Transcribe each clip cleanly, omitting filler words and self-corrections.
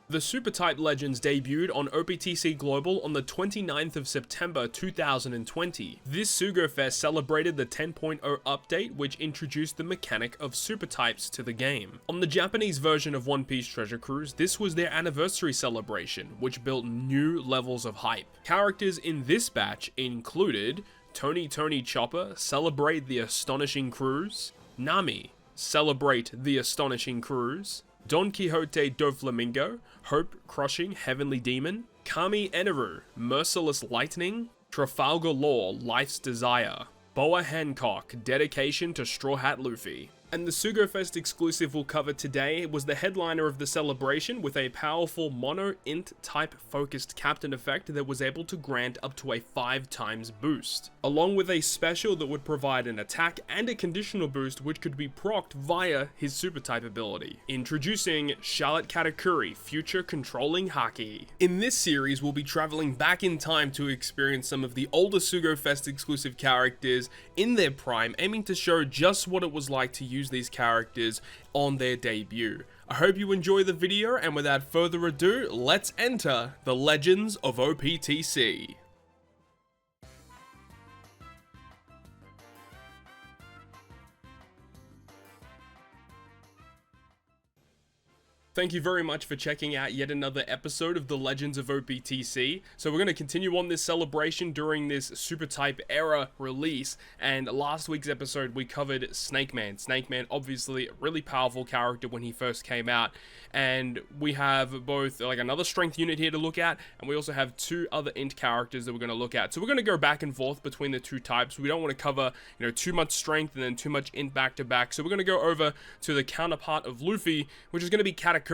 The Supertype Legends debuted on OPTC Global on the 29th of September 2020. This Sugo-Fest celebrated the 10.0 update, which introduced the mechanic of Supertypes to the game. On the Japanese version of One Piece Treasure Cruise, this was their anniversary celebration, which built new levels of hype. Characters in this batch included Tony Chopper, Celebrate the Astonishing Cruise; Nami, Celebrate the Astonishing Cruise; Don Quixote Doflamingo, Hope Crushing Heavenly Demon; Kami Eneru, Merciless Lightning; Trafalgar Law, Life's Desire; Boa Hancock, Dedication to Straw Hat Luffy. And the Sugo-Fest exclusive we'll cover today was the headliner of the celebration with a powerful mono-int type focused captain effect that was able to grant up to a 5x boost, along with a special that would provide an attack and a conditional boost which could be procced via his super type ability. Introducing Charlotte Katakuri, Future Controlling Haki. In this series, we'll be traveling back in time to experience some of the older Sugo-Fest exclusive characters in their prime, aiming to show just what it was like to use these characters on their debut. I hope you enjoy the video, and without further ado, let's enter the Legends of OPTC. Thank you very much for checking out yet another episode of the Legends of OPTC. So we're going to continue on this celebration during this Super Type era release, and last week's episode we covered Snake Man. Snake Man, obviously a really powerful character when he first came out, and we have both like another strength unit here to look at, and we also have two other int characters that we're going to look at. So we're going to go back and forth between the two types. We don't want to cover, too much strength and then too much int back to back. So we're going to go over to the counterpart of Luffy, which is going to be Katakuri.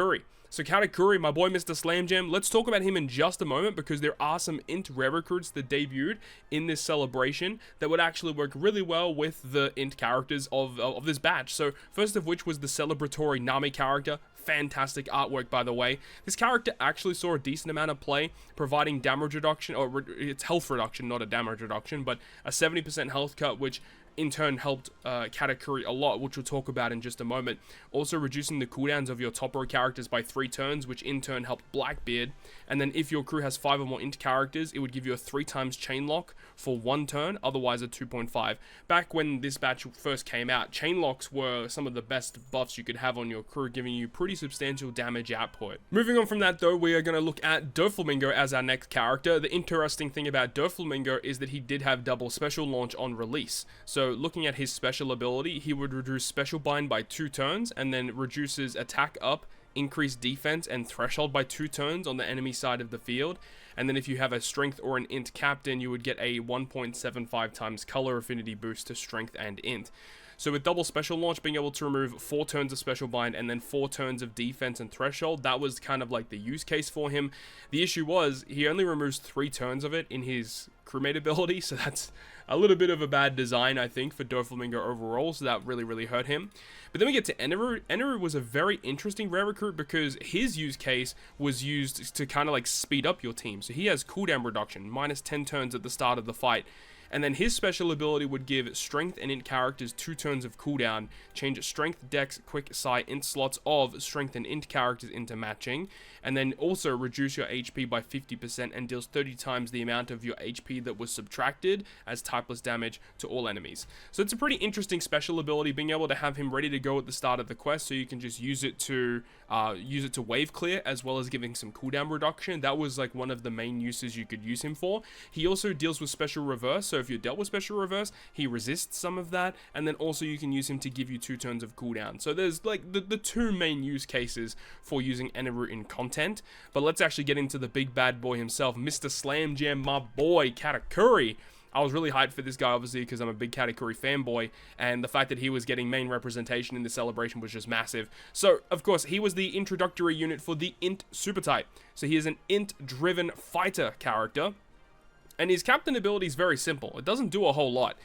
So Katakuri, my boy Mr. Slam Jam, let's talk about him in just a moment, because there are some int rare recruits that debuted in this celebration that would actually work really well with the int characters of this batch. So first of which was the celebratory Nami character. Fantastic artwork, by the way. This character actually saw a decent amount of play, providing damage reduction, or it's health reduction, not a damage reduction, but a 70% health cut, which in turn helped Katakuri a lot, which we'll talk about in just a moment. Also reducing the cooldowns of your top row characters by 3 turns, which in turn helped Blackbeard. And then if your crew has 5 or more int characters, it would give you a 3x chain lock for 1 turn, otherwise a 2.5. Back when this batch first came out, chain locks were some of the best buffs you could have on your crew, giving you pretty substantial damage output. Moving on from that though, we are going to look at Doflamingo as our next character. The interesting thing about Doflamingo is that he did have double special launch on release. So looking at his special ability, he would reduce special bind by 2 turns, and then reduces attack up, increase defense, and threshold by 2 turns on the enemy side of the field. And then if you have a strength or an int captain, you would get a 1.75 times color affinity boost to strength and int. So with double special launch, being able to remove 4 turns of special bind and then 4 turns of defense and threshold, that was kind of like the use case for him. The issue was he only removes 3 turns of it in his crewmate ability, so that's a little bit of a bad design, I think, for Doflamingo overall, so that really hurt him. But then we get to Eneru. Eneru was a very interesting rare recruit because his use case was used to kind of like speed up your team. So he has cooldown reduction, minus 10 turns at the start of the fight. And then his special ability would give strength and int characters 2 turns of cooldown, change strength, dex, quick, psi, int slots of strength and int characters into matching, and then also reduce your HP by 50% and deals 30 times the amount of your HP that was subtracted as typeless damage to all enemies. So it's a pretty interesting special ability, being able to have him ready to go at the start of the quest, so you can just use it to wave clear, as well as giving some cooldown reduction. That was like one of the main uses you could use him for. He also deals with special reverse, so if you're dealt with special reverse, he resists some of that, and then also you can use him to give you 2 turns of cooldown. So there's like the 2 main use cases for using Eneru in content. But let's actually get into the big bad boy himself, Mr. Slam Jam, my boy Katakuri. I was really hyped for this guy, obviously, because I'm a big Katakuri fanboy, and the fact that he was getting main representation in the celebration was just massive. So, of course, he was the introductory unit for the int super type. So he is an int-driven fighter character, and his captain ability is very simple. It doesn't do a whole lot.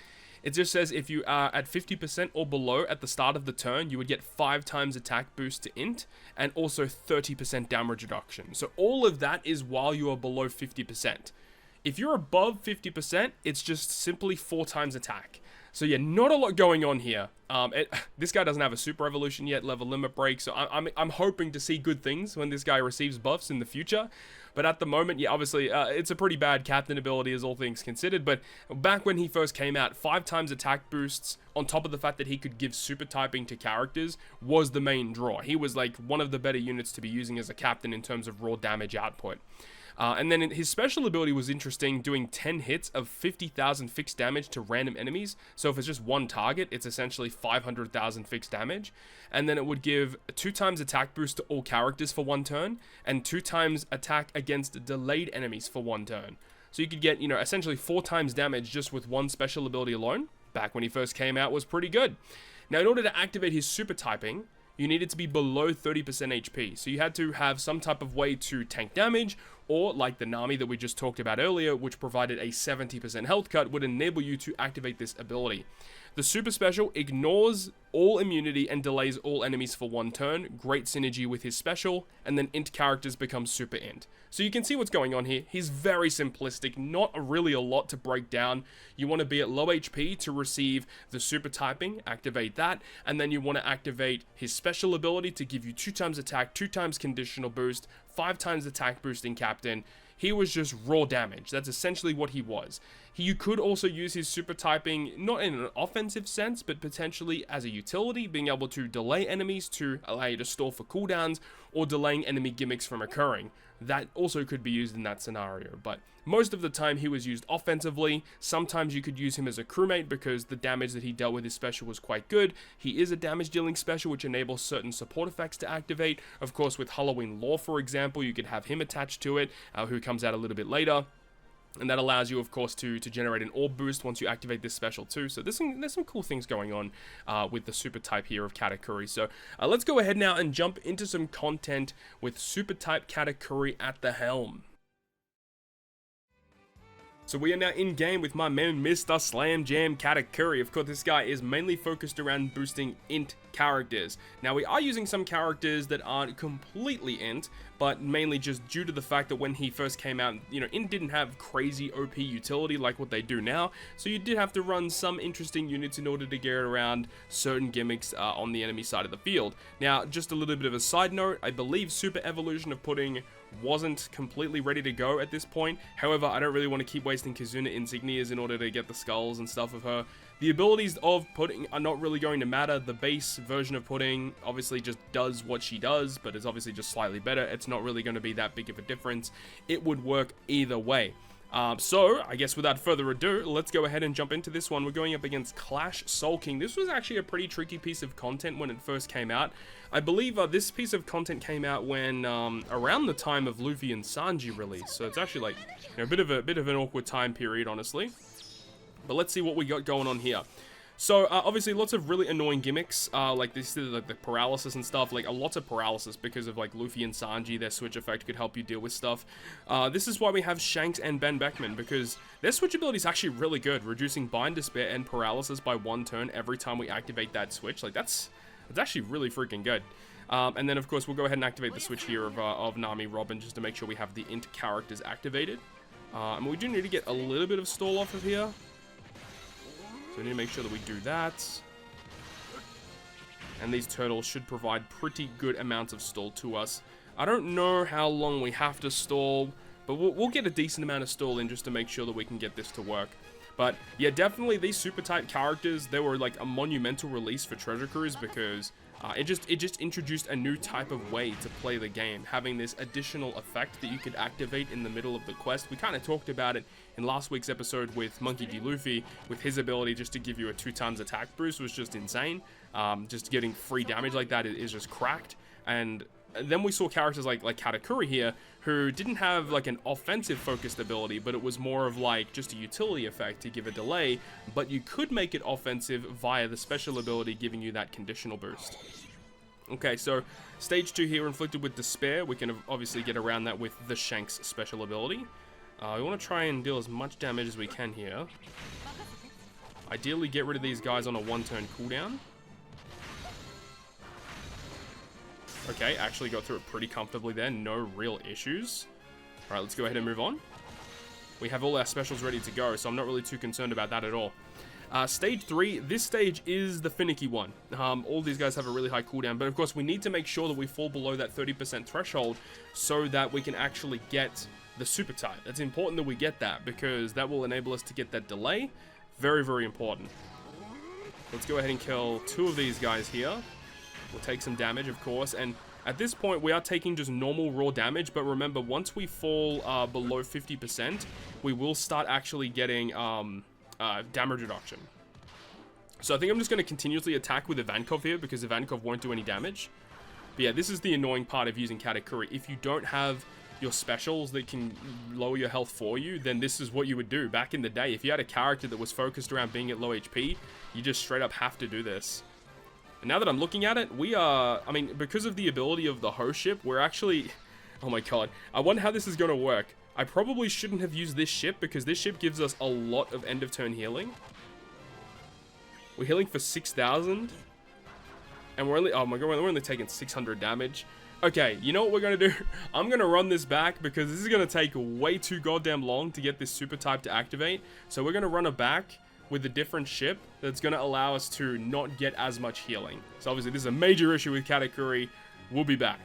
It just says if you are at 50% or below at the start of the turn, you would get 5 times attack boost to int, and also 30% damage reduction. So all of that is while you are below 50%. If you're above 50%, it's just simply 4 times attack. So yeah, not a lot going on here. This guy doesn't have a super evolution yet, level limit break, so I'm hoping to see good things when this guy receives buffs in the future. But at the moment, yeah, obviously, it's a pretty bad captain ability as all things considered. But back when he first came out, 5 times attack boosts, on top of the fact that he could give super typing to characters, was the main draw. He was like one of the better units to be using as a captain in terms of raw damage output. And then his special ability was interesting, doing 10 hits of 50,000 fixed damage to random enemies. So if it's just one target, it's essentially 500,000 fixed damage. And then it would give 2 times attack boost to all characters for 1 turn, and 2 times attack against delayed enemies for 1 turn. So you could get, you know, essentially 4 times damage just with one special ability alone. Back when he first came out was pretty good. Now, in order to activate his super typing, you needed to be below 30% HP. So you had to have some type of way to tank damage, or like the Nami that we just talked about earlier, which provided a 70% health cut, would enable you to activate this ability. The super special ignores all immunity and delays all enemies for 1 turn. Great synergy with his special, and then int characters become super int. So you can see what's going on here. He's very simplistic, not really a lot to break down. You want to be at low HP to receive the super typing, activate that, and then you want to activate his special ability to give you 2 times attack, 2 times conditional boost, 5 times attack boosting captain. He was just raw damage. That's essentially what he was. You could also use his super typing, not in an offensive sense, but potentially as a utility, being able to delay enemies to allow you to stall for cooldowns, or delaying enemy gimmicks from occurring. That also could be used in that scenario, but most of the time he was used offensively. Sometimes you could use him as a crewmate because the damage that he dealt with his special was quite good. He is a damage dealing special which enables certain support effects to activate. Of course, with Halloween Lore, for example, you could have him attached to it, who comes out a little bit later. And that allows you, of course, to generate an orb boost once you activate this special too. So there's some cool things going on with the super type here of Katakuri. So let's go ahead now and jump into some content with super type Katakuri at the helm. So we are now in game with my man, Mr. Slam Jam Katakuri. Of course, this guy is mainly focused around boosting int characters. Now, we are using some characters that aren't completely int, but mainly just due to the fact that when he first came out, you know, int didn't have crazy OP utility like what they do now. So you did have to run some interesting units in order to get around certain gimmicks on the enemy side of the field. Now, just a little bit of a side note, I believe Super Evolution of Pudding wasn't completely ready to go at this point. However, I don't really want to keep wasting Kizuna insignias in order to get the skulls and stuff of her. The abilities of Pudding are not really going to matter. The base version of Pudding obviously just does what she does, but it's obviously just slightly better. It's not really going to be that big of a difference. It would work either way. So, I guess without further ado, let's go ahead and jump into this one. We're going up against Clash Soul King. This was actually a pretty tricky piece of content when it first came out. I believe this piece of content came out when around the time of Luffy and Sanji release. So it's actually like, you know, a bit of an awkward time period, honestly. But let's see what we got going on here. So, obviously, lots of really annoying gimmicks, like this, like the paralysis and stuff, like, lots of paralysis because of, like, Luffy and Sanji, their switch effect could help you deal with stuff. This is why we have Shanks and Ben Beckman, because their switch ability is actually really good, reducing Bind, Despair, and Paralysis by 1 turn every time we activate that switch. Like, that's actually really freaking good. And then, of course, we'll go ahead and activate the switch here of Nami Robin, just to make sure we have the int characters activated. And we do need to get a little bit of stall off of here. So we need to make sure that we do that. And these turtles should provide pretty good amounts of stall to us. I don't know how long we have to stall, but we'll get a decent amount of stall in just to make sure that we can get this to work. But yeah, definitely these super type characters, they were like a monumental release for Treasure Cruise because it just introduced a new type of way to play the game, having this additional effect that you could activate in the middle of the quest. We kind of talked about it in last week's episode with Monkey D. Luffy, with his ability just to give you a 2 times attack boost was just insane. Just getting free damage like that is just cracked. And then we saw characters like Katakuri here, who didn't have like an offensive focused ability, but it was more of like just a utility effect to give a delay, but you could make it offensive via the special ability giving you that conditional boost. Okay, so stage 2 here, inflicted with despair. We can obviously get around that with the Shanks special ability. We want to try and deal as much damage as we can here. Ideally get rid of these guys on a 1-turn cooldown. Okay, actually got through it pretty comfortably there, no real issues. Alright, let's go ahead and move on. We have all our specials ready to go, so I'm not really too concerned about that at all. Stage 3, this stage is the finicky one. All these guys have a really high cooldown, but of course we need to make sure that we fall below that 30% threshold so that we can actually get the super type. It's important that we get that because that will enable us to get that delay. Very, very important. Let's go ahead and kill 2 of these guys here. We'll take some damage, of course, and at this point we are taking just normal raw damage, but remember, once we fall below 50%, we will start actually getting damage reduction. So I think I'm just going to continuously attack with Ivankov here because Ivankov won't do any damage. But yeah, this is the annoying part of using Katakuri. If you don't have your specials that can lower your health for you, then this is what you would do. Back in the day, if you had a character that was focused around being at low HP, you just straight up have to do this. And now that I'm looking at it, we are, I mean, because of the ability of the host ship, we're actually, oh my god, I wonder how this is going to work. I probably shouldn't have used this ship because this ship gives us a lot of end of turn healing. We're healing for 6,000. And we're only, oh my god, we're only taking 600 damage. Okay, you know what we're going to do? I'm going to run this back because this is going to take way too goddamn long to get this super type to activate. So we're going to run it back with a different ship that's going to allow us to not get as much healing. So obviously this is a major issue with Katakuri. We'll be back.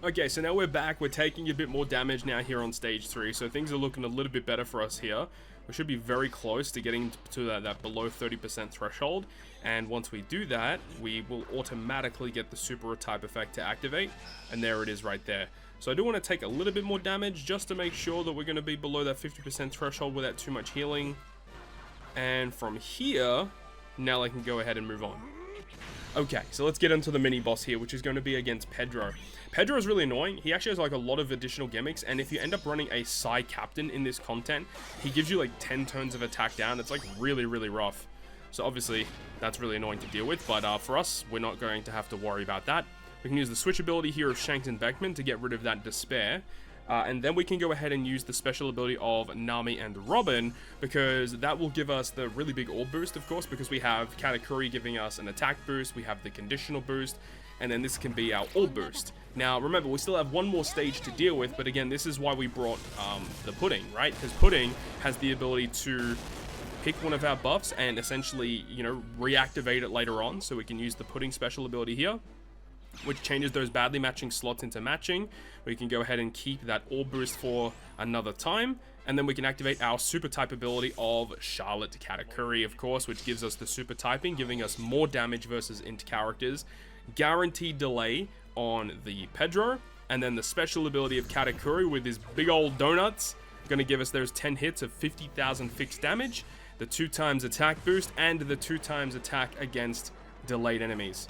Okay, so now we're back. We're taking a bit more damage now here on stage 3. So things are looking a little bit better for us here. We should be very close to getting to that below 30% threshold. And once we do that, we will automatically get the super type effect to activate. And there it is right there. So I do want to take a little bit more damage just to make sure that we're going to be below that 50% threshold without too much healing. And from here, now I can go ahead and move on. Okay, so let's get into the mini boss here, which is going to be against Pedro. Pedro is really annoying. He actually has like a lot of additional gimmicks, and if you end up running a Psy Captain in this content, he gives you like 10 turns of attack down. It's like really, really rough. So obviously, that's really annoying to deal with, but for us, we're not going to have to worry about that. We can use the switch ability here of Shanks and Beckman to get rid of that despair. And then we can go ahead and use the special ability of Nami and Robin, because that will give us the really big orb boost, of course, because we have Katakuri giving us an attack boost, we have the conditional boost, and then this can be our orb boost. Now, remember, we still have one more stage to deal with, but again, this is why we brought the Pudding, right? Because Pudding has the ability to pick one of our buffs and essentially, you know, reactivate it later on, so we can use the Pudding special ability here, which changes those badly matching slots into matching. We can go ahead and keep that orb boost for another time, and then we can activate our super type ability of Charlotte Katakuri, of course, which gives us the super typing, giving us more damage versus int characters, guaranteed delay on the Pedro, and then the special ability of Katakuri with his big old donuts, going to give us those 10 hits of 50,000 fixed damage, the 2x attack boost, and the 2x attack against delayed enemies.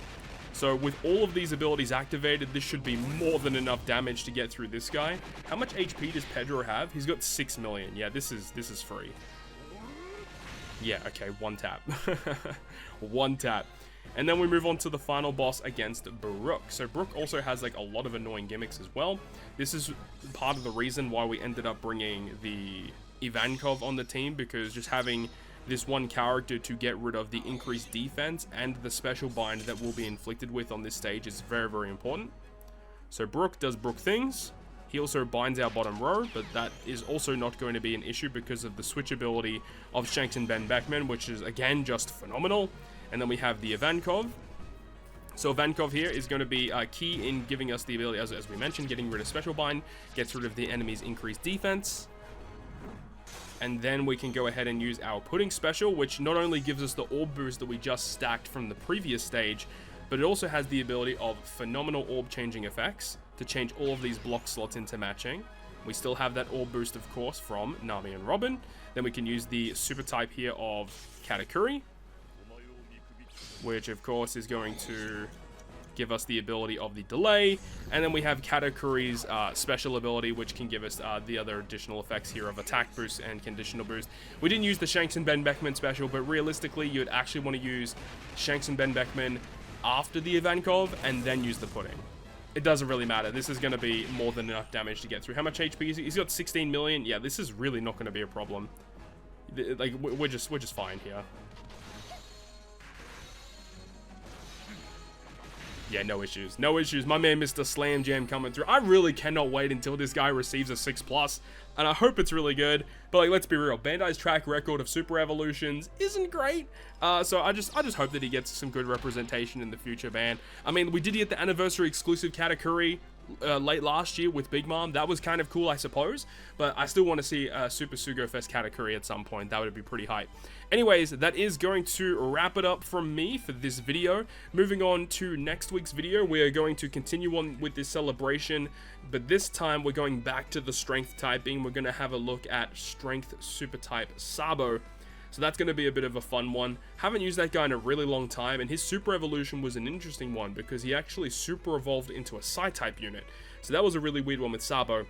So with all of these abilities activated, this should be more than enough damage to get through this guy. How much HP does Pedro have? He's got 6 million. Yeah, this is free. Yeah, okay, one tap. One tap. And then we move on to the final boss against Brook. So Brook also has like a lot of annoying gimmicks as well. This is part of the reason why we ended up bringing the Ivankov on the team, because just having this one character to get rid of the increased defense and the special bind that will be inflicted with on this stage is very, very important. So Brook does Brook things. He also binds our bottom row, but that is also not going to be an issue because of the switch ability of Shanks and Ben Beckman, which is again just phenomenal. And then we have the Ivankov. So Ivankov here is going to be key in giving us the ability, as we mentioned, getting rid of special bind, gets rid of the enemy's increased defense. And then we can go ahead and use our Pudding special, which not only gives us the orb boost that we just stacked from the previous stage, but it also has the ability of phenomenal orb changing effects to change all of these block slots into matching. We still have that orb boost, of course, from Nami and Robin. Then we can use the super type here of Katakuri, which of course is going to give us the ability of the delay. And then we have Katakuri's special ability, which can give us the other additional effects here of attack boost and conditional boost. We didn't use the Shanks and Ben Beckman special, but realistically you'd actually want to use Shanks and Ben Beckman after the Ivankov and then use the Pudding. It doesn't really matter. This is going to be more than enough damage to get through. How much HP is he? He's got 16 million. Yeah, this is really not going to be a problem. Like, we're just fine here. Yeah, no issues. No issues. My man, Mr. Slam Jam coming through. I really cannot wait until this guy receives a 6+, and I hope it's really good. But, like, let's be real. Bandai's track record of Super Evolutions isn't great. So I just hope that he gets some good representation in the future, man. I mean, we did get the anniversary exclusive Katakuri late last year with Big Mom. That was kind of cool, I suppose, but I still want to see Super Sugo-Fest Katakuri at some point. That would be pretty hype. Anyways, that is going to wrap it up from me for this video. Moving on to next week's video, we are going to continue on with this celebration, but this time we're going back to the strength typing. We're going to have a look at strength super type Sabo. So that's going to be a bit of a fun one. Haven't used that guy in a really long time, and his super evolution was an interesting one because he actually super evolved into a Psi-type unit. So that was a really weird one with Sabo.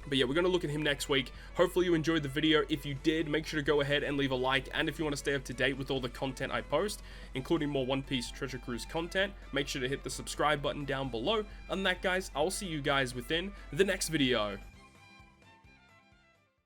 But yeah, we're going to look at him next week. Hopefully you enjoyed the video. If you did, make sure to go ahead and leave a like. And if you want to stay up to date with all the content I post, including more One Piece Treasure Cruise content, make sure to hit the subscribe button down below. And that, guys, I'll see you guys within the next video.